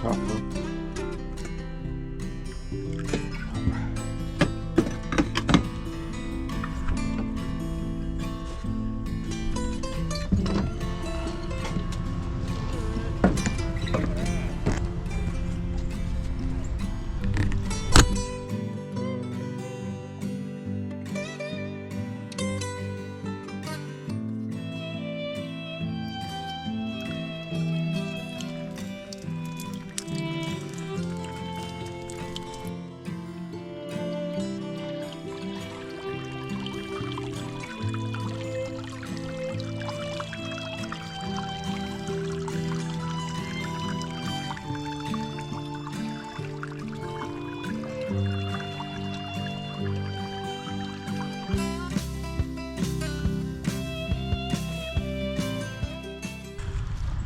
Top up.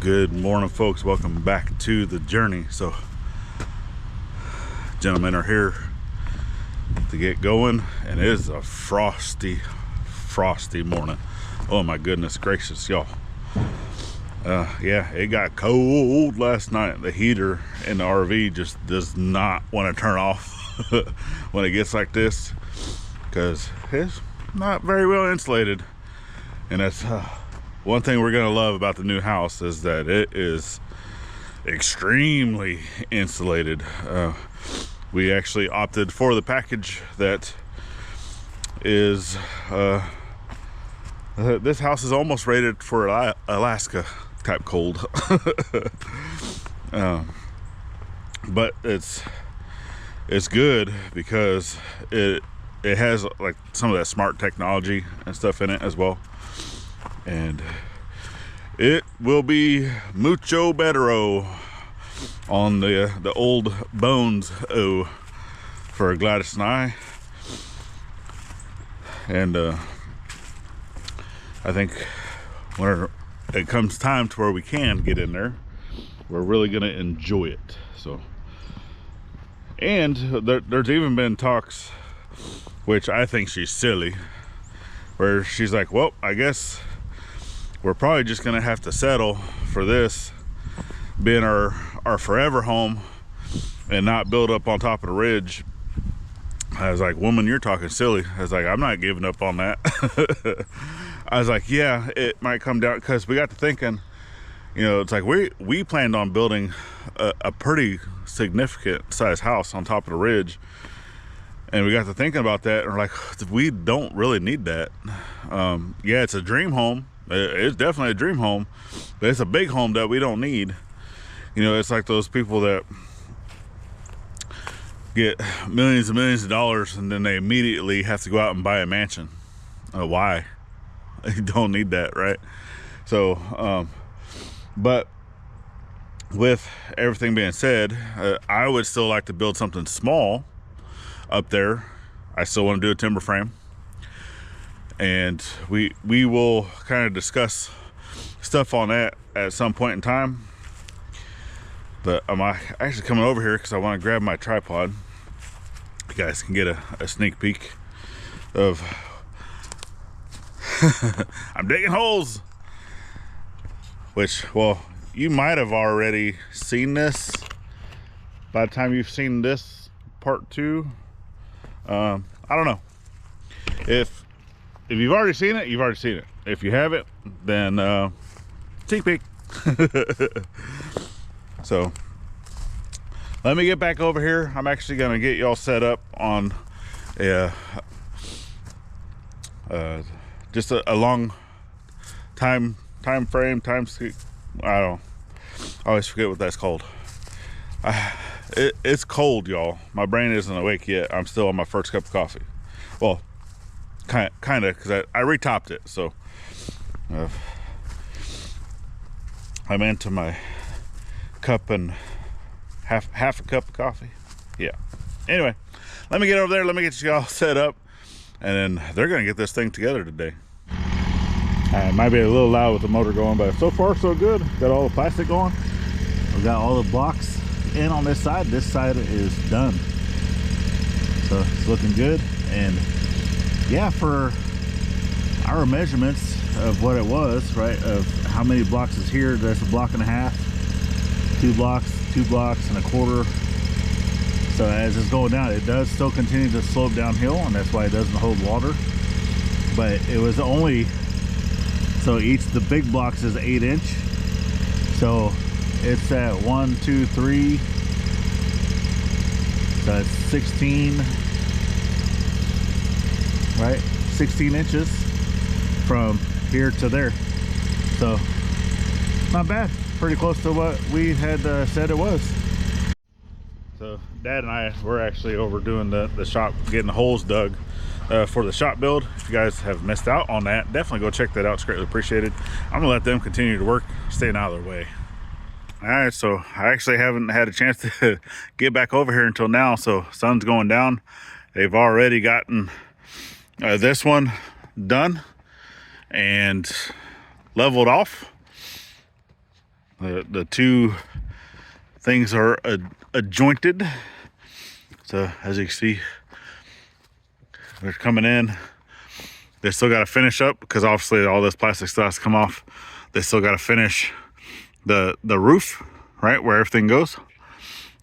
Good morning, folks. Welcome back to the journey. So gentlemen are here to get going, and it is a frosty morning. Oh my goodness gracious, y'all. Yeah, it got cold last night. The heater in the RV just does not want to turn off when it gets like this, because it's not very well insulated. And that's one thing we're gonna love about the new house, is that it is extremely insulated. We actually opted for the package that is this house is almost rated for Alaska type cold. But it's good because it has like some of that smart technology and stuff in it as well. And it will be mucho bettero on the old bones for Gladys and I. And I think when it comes time to where we can get in there, we're really gonna enjoy it. So, and there's even been talks, which I think she's silly, where she's like, well, I guess we're probably just gonna have to settle for this being our forever home and not build up on top of the ridge. I was like, woman, you're talking silly. I was like, I'm not giving up on that. I was like, yeah, it might come down, because we got to thinking, you know, it's like we planned on building a pretty significant size house on top of the ridge. And we got to thinking about that, and we're like, we don't really need that. Yeah, it's a dream home. It's definitely a dream home, but it's a big home that we don't need. You know, it's like those people that get millions and millions of dollars and then they immediately have to go out and buy a mansion. Why? You don't need that, right? So, but with everything being said, I would still like to build something small up there. I still want to do a timber frame. And we will kind of discuss stuff on that at some point in time. But I'm actually coming over here because I want to grab my tripod. You guys can get a sneak peek of I'm digging holes, which, well, you might have already seen this by the time you've seen this part 2. I don't know. If you've already seen it, you've already seen it. If you haven't, then sneak peek. So let me get back over here. I'm actually gonna get y'all set up on just a long time frame, I always forget what that's called. It's cold, y'all. My brain isn't awake yet. I'm still on my first cup of coffee. Well, kind of, because I retopped it, so I'm into my cup and half a cup of coffee. Yeah, anyway, let me get over there, let me get you all set up, and then they're gonna get this thing together today. It might be a little loud with the motor going, but so far so good. Got all the plastic going. We've got all the blocks in on this side. This side is done, so it's looking good. And yeah, for our measurements, of what it was, right? Of how many blocks is here. There's a block and a half, 2 blocks and a quarter. So as it's going down, it does still continue to slope downhill, and that's why it doesn't hold water. But it was only, so the big blocks is 8-inch. So it's at 1, 2, 3. So it's 16, right? 16 inches from here to there. So not bad. Pretty close to what we had said it was. So Dad and I were actually over doing the shop, getting the holes dug for the shop build. If you guys have missed out on that, definitely go check that out. It's greatly appreciated. I'm gonna let them continue to work, staying out of their way. All right, so I actually haven't had a chance to get back over here until now. So sun's going down. They've already gotten this one done and leveled off. The 2 things are adjointed. So as you can see, they're coming in. They still got to finish up because obviously all this plastic stuff has come off. They still got to finish the roof, right, where everything goes.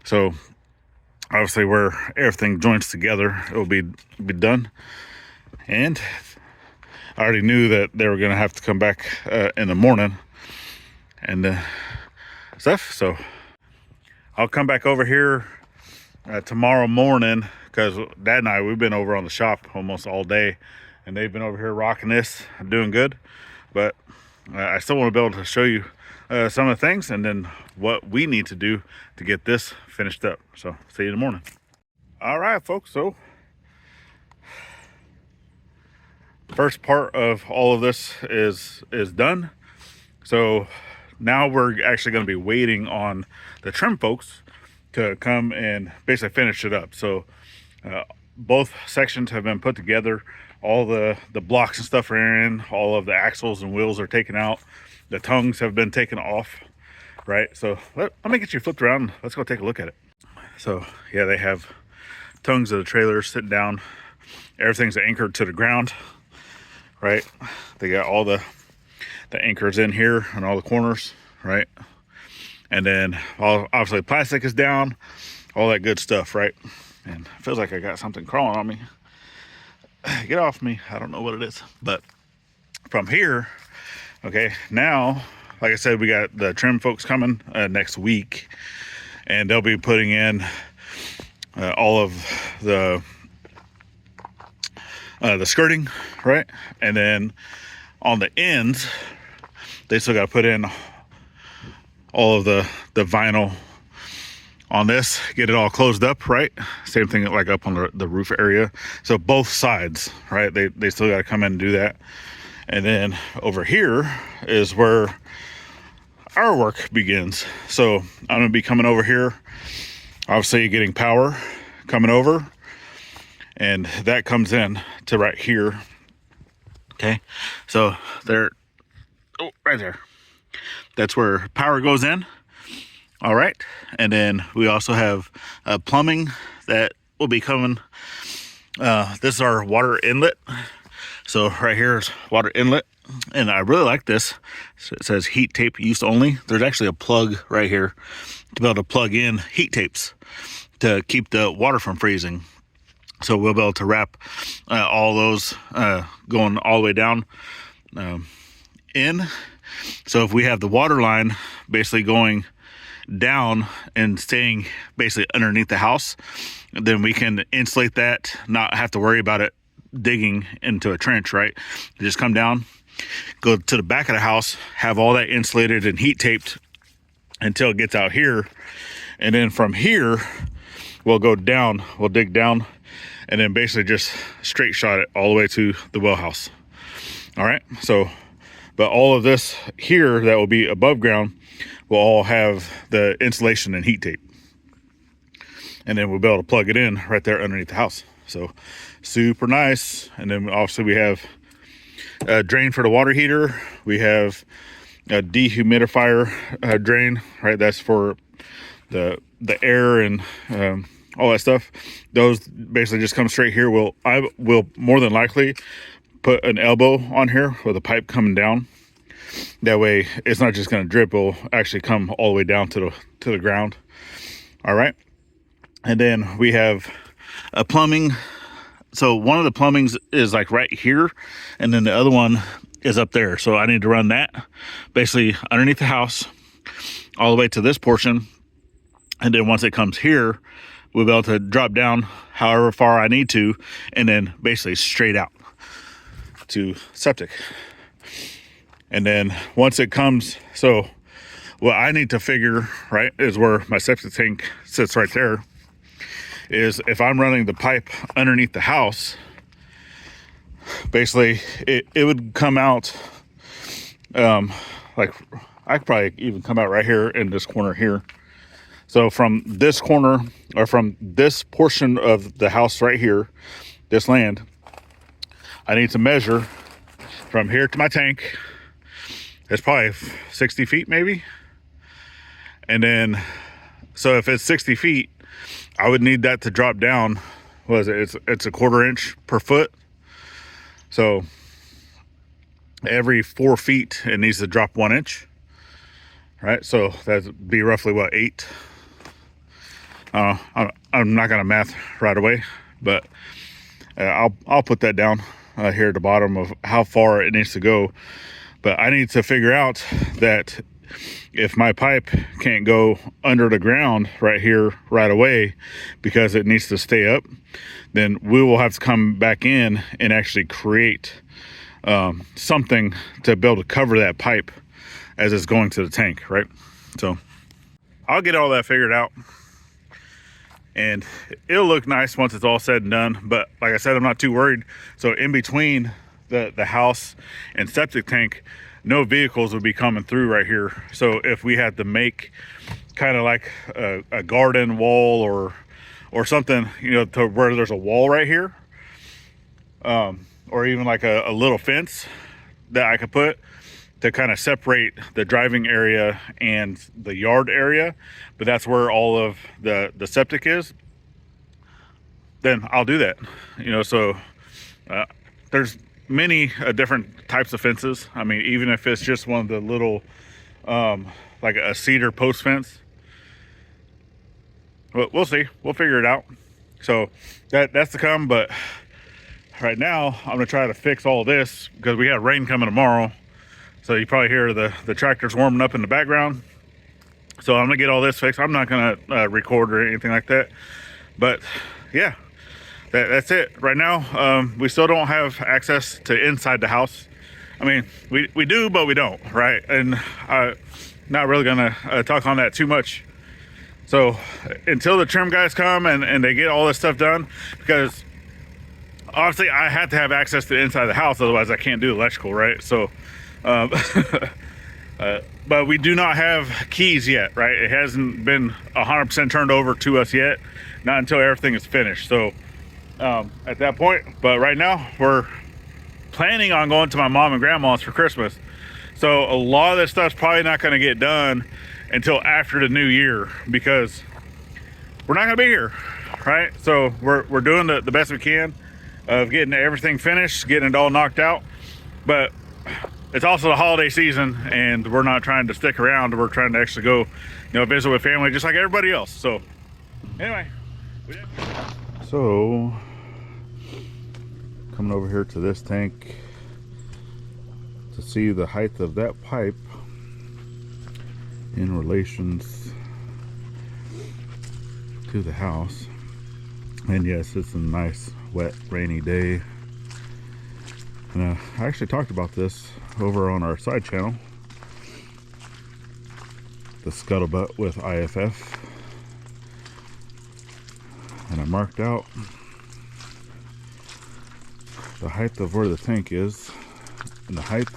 So obviously where everything joins together, it will be done. And I already knew that they were gonna have to come back in the morning and stuff. So I'll come back over here tomorrow morning, because Dad and I, we've been over on the shop almost all day, and they've been over here rocking this, doing good. But I still want to be able to show you some of the things, and then what we need to do to get this finished up. So see you in the morning. All right, folks, so first part of all of this is done. So now we're actually going to be waiting on the trim folks to come and basically finish it up. So both sections have been put together. All the blocks and stuff are in. All of the axles and wheels are taken out. The tongues have been taken off, right? So let me get you flipped around. Let's go take a look at it. So yeah, they have tongues of the trailers sitting down. Everything's anchored to the ground, right? They got all the anchors in here and all the corners, right? And then obviously plastic is down, all that good stuff, right? And it feels like I got something crawling on me. Get off me. I don't know what it is. But from here, okay, now, like I said, we got the trim folks coming next week, and they'll be putting in all of the skirting, right? And then on the ends, they still got to put in all of the vinyl on this, get it all closed up, right? Same thing like up on the roof area. So both sides, right? They still got to come in and do that. And then over here is where our work begins. So I'm gonna be coming over here, obviously getting power coming over, and that comes in to right here. Okay, so there, oh, right there. That's where power goes in. All right, and then we also have plumbing that will be coming. This is our water inlet. So right here is water inlet, and I really like this. So it says heat tape use only. There's actually a plug right here to be able to plug in heat tapes to keep the water from freezing. So we'll be able to wrap all those going all the way down in. So if we have the water line basically going down and staying basically underneath the house, then we can insulate that, not have to worry about it digging into a trench, right? Just come down, go to the back of the house, have all that insulated and heat taped until it gets out here. And then from here, we'll go down, we'll dig down, and then basically just straight shot it all the way to the well house. All right, so, but all of this here that will be above ground will all have the insulation and heat tape. And then we'll be able to plug it in right there underneath the house. So super nice. And then obviously we have a drain for the water heater. We have a dehumidifier drain, right? That's for the air and all that stuff. Those basically just come straight here. I will more than likely put an elbow on here with a pipe coming down. That way it's not just going to drip, it'll actually come all the way down to the ground. All right. And then we have a plumbing. So one of the plumbings is like right here, and then the other one is up there. So I need to run that basically underneath the house all the way to this portion. And then once it comes here, we'll be able to drop down however far I need to, and then basically straight out to septic. And then once it comes, so what I need to figure, right, is where my septic tank sits right there, is if I'm running the pipe underneath the house, basically it would come out, like I could probably even come out right here in this corner here. So from this corner, or from this portion of the house right here, this land, I need to measure from here to my tank. It's probably 60 feet maybe. And then, so if it's 60 feet, I would need that to drop down. What is it? It's a 1/4 inch per foot. So every 4 feet, it needs to drop 1 inch. Right? So that'd be roughly what, 8? I'm not gonna math right away, but I'll put that down here at the bottom of how far it needs to go. But I need to figure out that if my pipe can't go under the ground right here right away because it needs to stay up, then we will have to come back in and actually create something to be able to cover that pipe as it's going to the tank, right? So I'll get all that figured out, and it'll look nice once it's all said and done. But like I said, I'm not too worried. So in between the house and septic tank, no vehicles would be coming through right here. So if we had to make kind of like a garden wall or something, you know, to where there's a wall right here, or even like a little fence that I could put to kind of separate the driving area and the yard area, but that's where all of the septic is, then I'll do that. You know, so there's many different types of fences. I mean, even if it's just one of the little like a cedar post fence, but we'll see, we'll figure it out. So that's to come. But right now I'm gonna try to fix all this because we have rain coming tomorrow. So you probably hear the tractors warming up in the background. So I'm gonna get all this fixed. I'm not gonna record or anything like that, but yeah, that's it. Right now, we still don't have access to inside the house. I mean, we do, but we don't, right? And I'm not really gonna talk on that too much. So until the trim guys come and they get all this stuff done, because obviously I have to have access to the inside of the house, otherwise I can't do electrical, right? So, but we do not have keys yet, right? It hasn't been 100% turned over to us yet, not until everything is finished. So at that point, but right now we're planning on going to my mom and grandma's for Christmas. So a lot of this stuff's probably not going to get done until after the new year, because we're not going to be here, right? So we're doing the best we can of getting everything finished, getting it all knocked out. But it's also the holiday season, and we're not trying to stick around. We're trying to actually go, you know, visit with family just like everybody else. So anyway, so coming over here to this tank to see the height of that pipe in relations to the house. And yes, it's a nice wet rainy day, and I actually talked about this over on our side channel, the scuttlebutt with IFF, and I marked out the height of where the tank is and the height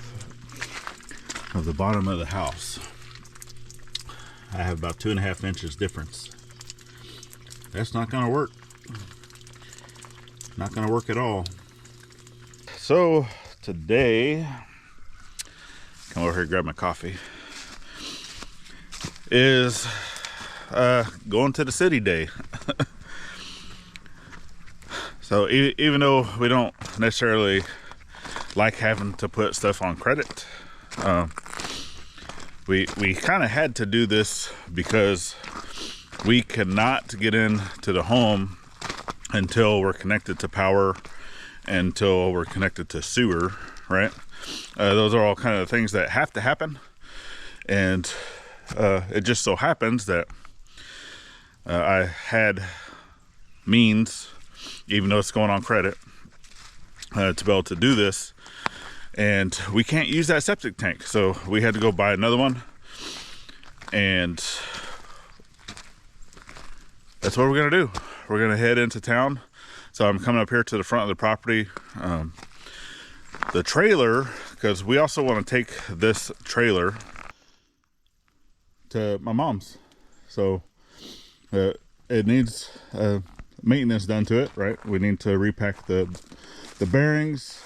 of the bottom of the house. I have about 2.5 inches difference. That's not gonna work. Not gonna work at all. So today, come over here and grab my coffee, is going to the city day. So even though we don't necessarily like having to put stuff on credit. We kind of had to do this because we cannot get into the home until we're connected to power, until we're connected to sewer, right? Those are all kind of things that have to happen. And it just so happens that I had means, even though it's going on credit, to be able to do this. And we can't use that septic tank, so we had to go buy another one. And that's what we're gonna do. We're gonna head into town. So I'm coming up here to the front of the property. The trailer, because we also want to take this trailer to my mom's. So it needs maintenance done to it, right? We need to repack the bearings,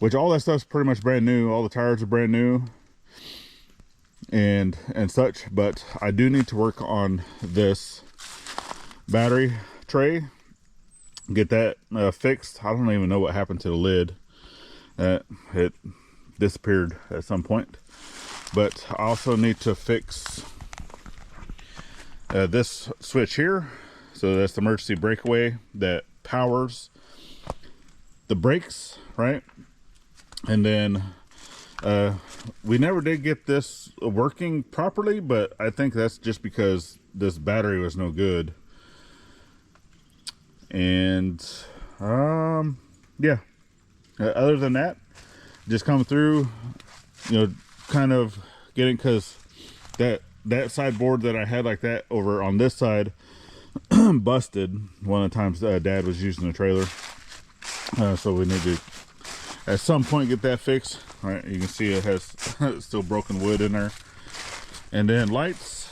which all that stuff's pretty much brand new. All the tires are brand new and such. But I do need to work on this battery tray, get that fixed. I don't even know what happened to the lid. It disappeared at some point. But I also need to fix this switch here. So that's the emergency breakaway that powers the brakes, right? And then we never did get this working properly, but I think that's just because this battery was no good. And yeah, other than that, just come through, you know, kind of getting, because that sideboard that I had like that over on this side busted one of the times Dad was using the trailer. So we need to at some point get that fixed. All right, you can see it has still broken wood in there. And then lights,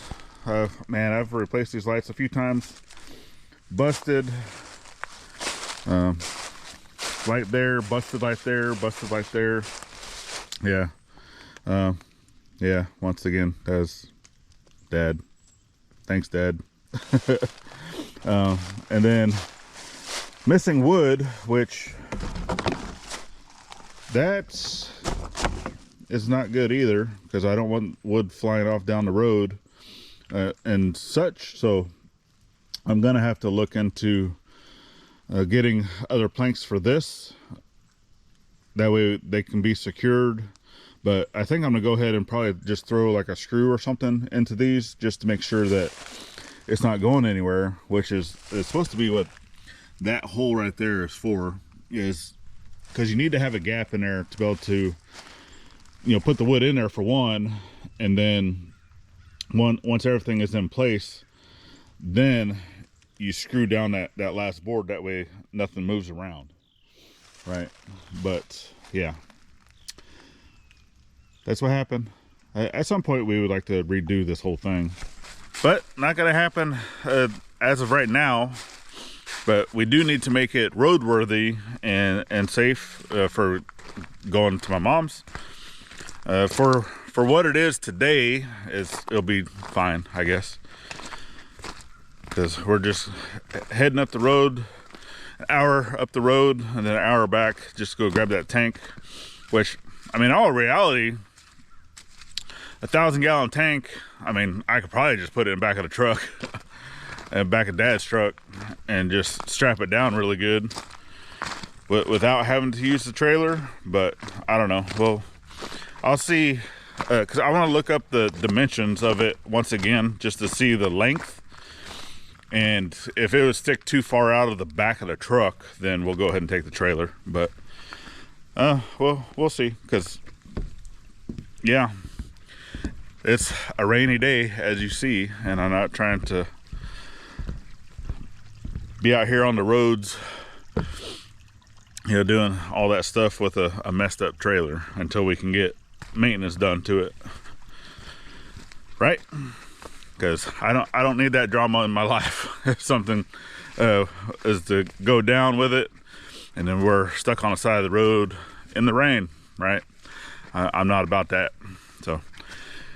man, I've replaced these lights a few times. Busted light there, busted light there, busted light there. Yeah. Yeah, once again, that's Dad. Thanks, Dad. And then missing wood, which that is not good either, because I don't want wood flying off down the road and such. So I'm gonna have to look into getting other planks for this. That way they can be secured. But I think I'm gonna go ahead and probably just throw like a screw or something into these, just to make sure that it's not going anywhere, which is it's supposed to be what that hole right there is for, is because you need to have a gap in there to be able to, you know, put the wood in there for one, and then once everything is in place, then you screw down that last board. That way nothing moves around, right? But yeah, that's what happened. At some point we would like to redo this whole thing, but not gonna happen as of right now. But we do need to make it roadworthy and safe for going to my mom's. For what it is today, it'll be fine, I guess, because we're just heading up the road, an hour up the road and then an hour back just to go grab that tank. Which, I mean, all reality, a 1,000-gallon tank, I mean, I could probably just put it in the back of the truck and back of Dad's truck and just strap it down really good without having to use the trailer. But I don't know. Well, I'll see, because I want to look up the dimensions of it once again, just to see the length. And if it would stick too far out of the back of the truck, then we'll go ahead and take the trailer. But well, we'll see, because yeah, it's a rainy day, as you see, and I'm not trying to be out here on the roads, you know, doing all that stuff with a messed up trailer until we can get maintenance done to it, right? Because I don't need that drama in my life. If something is to go down with it, and then we're stuck on the side of the road in the rain, right? I'm not about that. So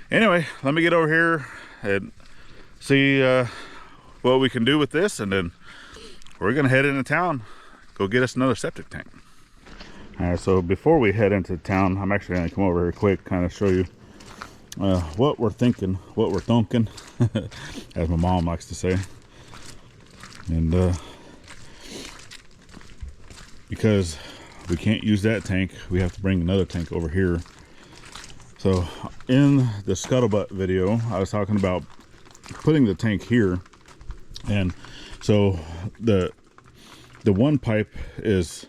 anyway, let me get over here and see what we can do with this, and then we're gonna head into town, go get us another septic tank. All right, so before we head into town, I'm actually going to come over here quick, kind of show you what we're thinking, as my mom likes to say. And because we can't use that tank, we have to bring another tank over here. So in the scuttlebutt video, I was talking about putting the tank here, and so the one pipe is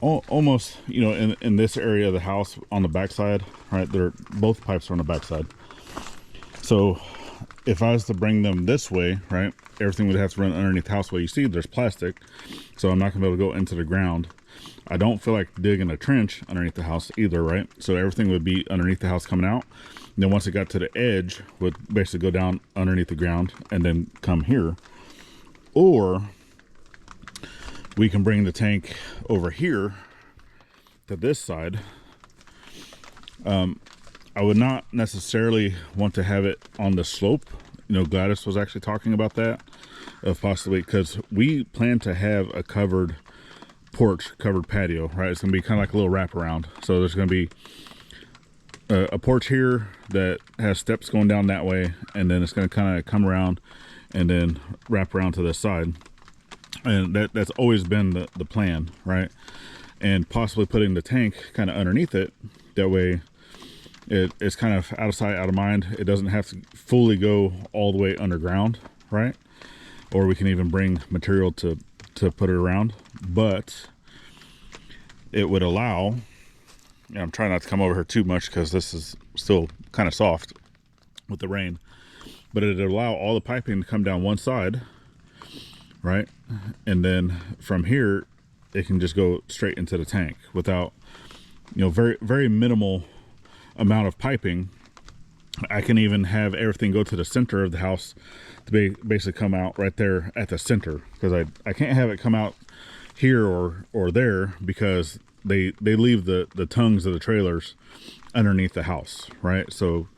almost, you know, in this area of the house on the backside, right? They're both pipes are on the backside. So if I was to bring them this way, right, everything would have to run underneath the house. Well, you see there's plastic, so I'm not gonna be able to go into the ground. I don't feel like digging a trench underneath the house either, right? So everything would be underneath the house coming out. And then once it got to the edge, would basically go down underneath the ground and then come here. Or we can bring the tank over here to this side. I would not necessarily want to have it on the slope. You know, Gladys was actually talking about that, of possibly, because we plan to have a covered porch, covered patio, right? It's gonna be kind of like a little wraparound. So there's gonna be a porch here that has steps going down that way, and then it's gonna kind of come around and then wrap around to this side. And that's always been the plan, right? And possibly putting the tank kind of underneath it. That way it's kind of out of sight, out of mind. It doesn't have to fully go all the way underground, right? Or we can even bring material to put it around. But it would allow, and I'm trying not to come over here too much because this is still kind of soft with the rain, but it'd allow all the piping to come down one side, right? And then from here it can just go straight into the tank without, you know, very, very minimal amount of piping. I can even have everything go to the center of the house to basically come out right there at the center, because I can't have it come out here or there, because they leave the tongues of the trailers underneath the house, right? So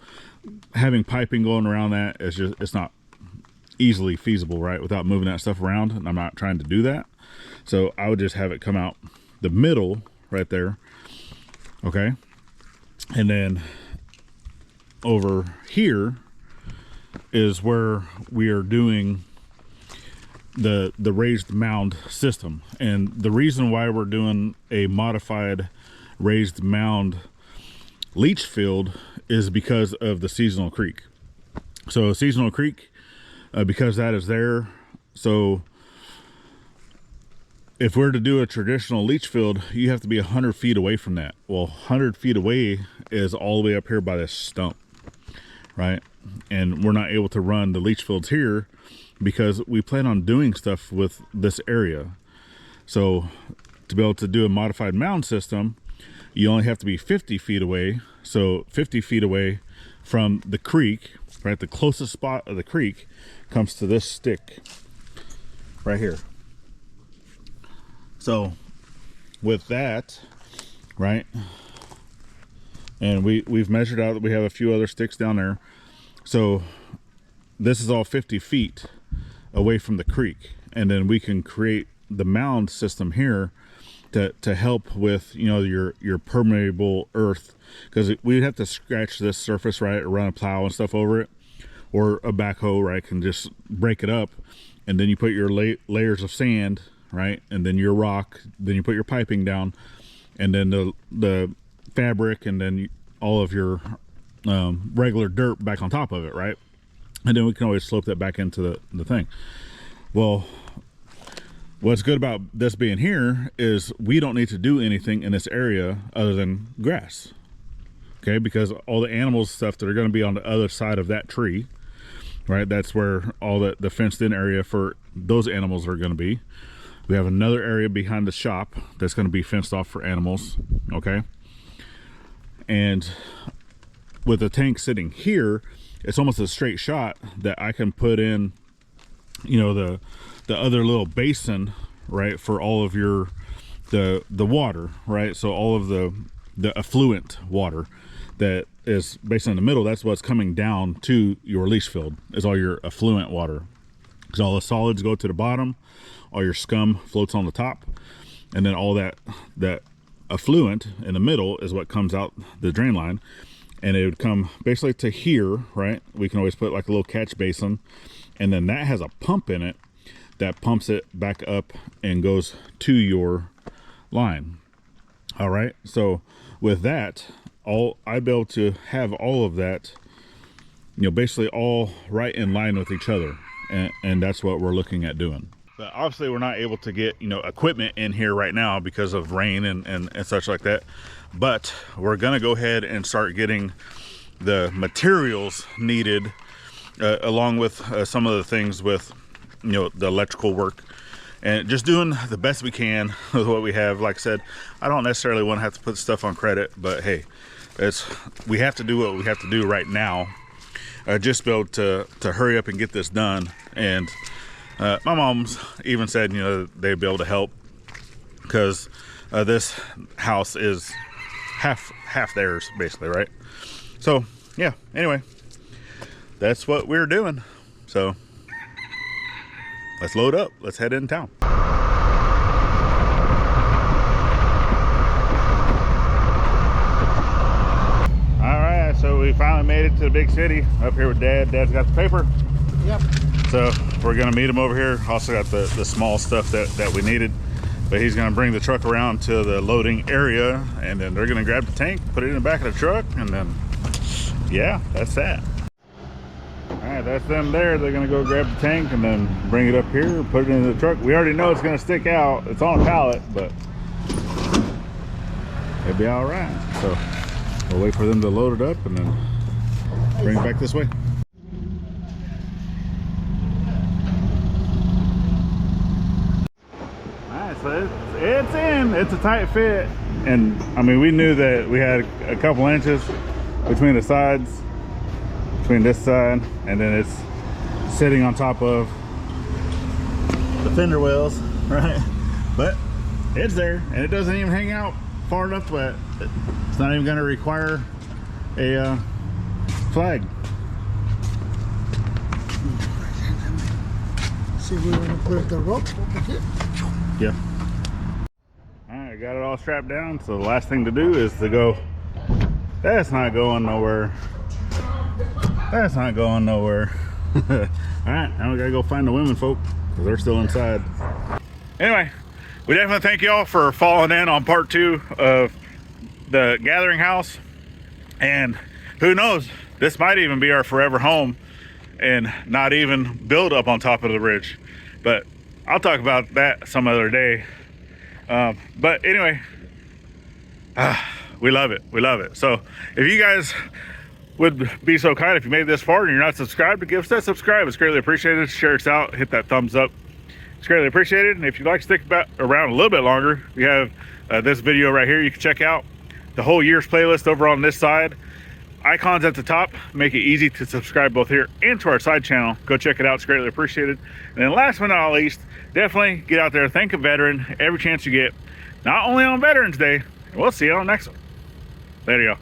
having piping going around that is just, it's not easily feasible, right, without moving that stuff around, and I'm not trying to do that. So I would just have it come out the middle right there, okay? And then over here is where we are doing the raised mound system. And the reason why we're doing a modified raised mound leach field is because of the seasonal creek. So seasonal creek, because that is there. So if we're to do a traditional leach field, you have to be 100 feet away from that. Well, 100 feet away is all the way up here by this stump, right? And we're not able to run the leach fields here because we plan on doing stuff with this area. So to be able to do a modified mound system, you only have to be 50 feet away. So 50 feet away from the creek, right? The closest spot of the creek comes to this stick right here. So with that, right, and we've measured out that we have a few other sticks down there. So this is all 50 feet away from the creek, and then we can create the mound system here to help with, you know, your permeable earth, because we'd have to scratch this surface, right, or run a plow and stuff over it, or a backhoe, right, can just break it up, and then you put your layers of sand, right, and then your rock, then you put your piping down, and then the fabric, and then all of your regular dirt back on top of it, right? And then we can always slope that back into the thing. Well, what's good about this being here is we don't need to do anything in this area other than grass, okay? Because all the animals stuff that are going to be on the other side of that tree, right, that's where all the fenced in area for those animals are going to be. We have another area behind the shop that's going to be fenced off for animals, okay? And with the tank sitting here, it's almost a straight shot that I can put in, you know, the other little basin, right, for all of your the water, right? So all of the affluent water that is basically in the middle, that's what's coming down to your leach field, is all your affluent water. Because all the solids go to the bottom, all your scum floats on the top, and then all that effluent in the middle is what comes out the drain line, and it would come basically to here, right? We can always put like a little catch basin, and then that has a pump in it that pumps it back up and goes to your line. All right, so with that, I'd be able to have all of that, you know, basically all right in line with each other, and that's what we're looking at doing. But obviously we're not able to get, you know, equipment in here right now because of rain and such like that, but we're gonna go ahead and start getting the materials needed, along with some of the things with, you know, the electrical work, and just doing the best we can with what we have. Like I said, I don't necessarily want to have to put stuff on credit, but hey, we have to do what we have to do right now, just be able to hurry up and get this done. And my mom's even said, you know, they'd be able to help because this house is half theirs basically, right? So yeah, anyway, that's what we're doing. So let's load up, let's head in town. All right, so we finally made it to the big city up here with Dad. Dad's got the paper. Yep. So we're gonna meet him over here. Also got the small stuff that we needed, but he's gonna bring the truck around to the loading area, and then they're gonna grab the tank, put it in the back of the truck, and then yeah, that's that. All right, that's them there. They're gonna go grab the tank and then bring it up here, put it in the truck. We already know it's gonna stick out. It's on a pallet, but it'll be all right. So we'll wait for them to load it up and then bring it back this way. All right, so it's in. It's a tight fit, and I mean, we knew that we had a couple inches between the sides, between this side, and then it's sitting on top of the fender wells, right? But it's there, and it doesn't even hang out far enough that it's not even going to require a flag. See, we want to put the rope over here. Yeah. All right, got it all strapped down. So the last thing to do is to go. That's not going nowhere. That's not going nowhere. All right, now we gotta go find the women folk because they're still inside. Anyway, we definitely thank y'all for following in on part 2 of the gathering house. And who knows, this might even be our forever home and not even build up on top of the ridge. But I'll talk about that some other day. But anyway, we love it. We love it. So if you guys would be so kind, if you made it this far and you're not subscribed, to give us that subscribe. It's greatly appreciated. Share us out, hit that thumbs up. It's greatly appreciated. And if you'd like to stick around a little bit longer, we have this video right here you can check out. The whole year's playlist over on this side. Icons at the top make it easy to subscribe both here and to our side channel. Go check it out. It's greatly appreciated. And then last but not least, definitely get out there, thank a veteran every chance you get, not only on Veterans Day. We'll see you on the next one. Later, y'all.